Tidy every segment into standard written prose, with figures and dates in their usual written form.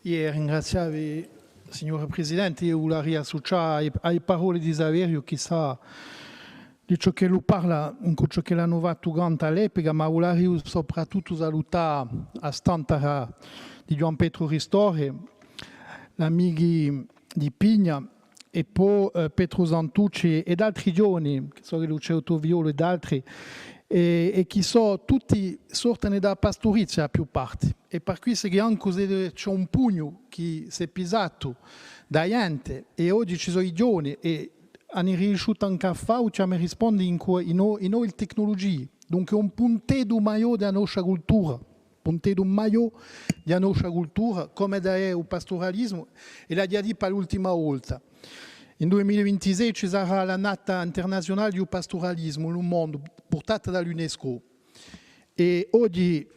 Io ringraziavi, signora Presidente, io volevo associare alle parole di Saverio, chissà di ciò che lui parla, in ciò che l'hanno fatto all'epoca, ma volevo soprattutto salutare a stantara di Gian Pietro Ristori, l'amici di Pigna, e poi Pietro Santucci ed altri giovani, che sono Lucio Violo ed altri, e che sono tutti sortano da pastorizia a più parti. E per cui se anche c'è un pugno che si è pisato da gente e oggi ci sono i giovani e hanno riuscito anche a fare, ci hanno risposto in nuove tecnologie. Dunque un punteggio maggiore della nostra cultura, punteggio maggiore della nostra cultura, come da è il pastoralismo, e l'ha già detto per l'ultima volta. In 2026 ci sarà l'annata internazionale del pastoralismo nel mondo, portata dall'UNESCO. E oggi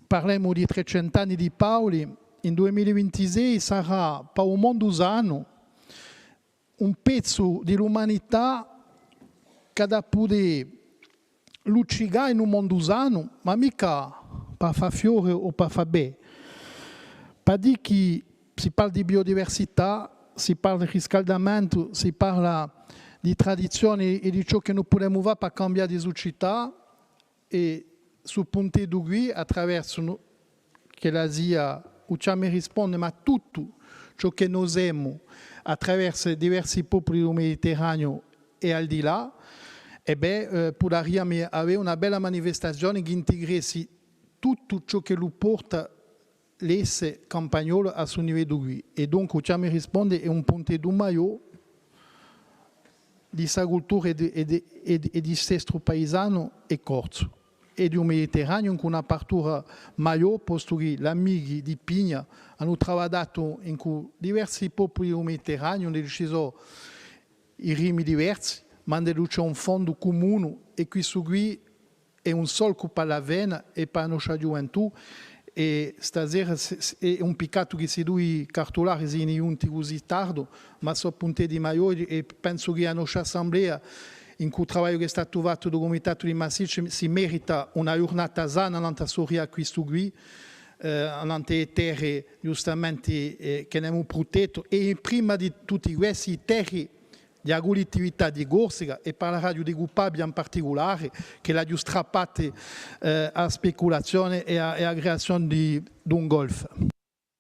parliamo di 300 anni di Paoli, in 2026 sarà per il mondo usano un pezzo dell'umanità che da poter luccicare in un mondo usano, ma mica per fare fiore o per fare bene. Per dire che si parla di biodiversità, si parla di riscaldamento, si parla di tradizioni e di ciò che noi possiamo fare per cambiare di società e sul punto di qui, attraverso che l'Asia, ci risponde, ma tutto ciò che noi siamo attraverso diversi popoli del Mediterraneo e al di là, potremmo avere una bella manifestazione che integrassi tutto ciò che lo porta l'esse campagnolo a suo livello qui. E dunque ci risponde è un punto di maggiore di sa cultura e di stesso paesano e corso. E di un Mediterraneo con un'apertura maggiore, posto che gli amici di Pigna hanno lavorato in diversi popoli del Mediterraneo, hanno deciso i ritmi diversi, ma c'è un fondo comune e questo qui è un solco per la vena e per la nostra gioventù. E stasera è un peccato che si due cartolari siano giunti così tardi, ma sono punti di maggiore e penso che la nostra assemblea, in cui il lavoro che è stato fatto dal Comitato di Massiccio, si merita una giornata sana nella storia a questo qui, nelle terre giustamente che abbiamo protetto e prima di tutti questi terre di agricoltura di Corsica e per la radio di Guppabia in particolare, che l'ha strappata a speculazione e a creazione di un golf.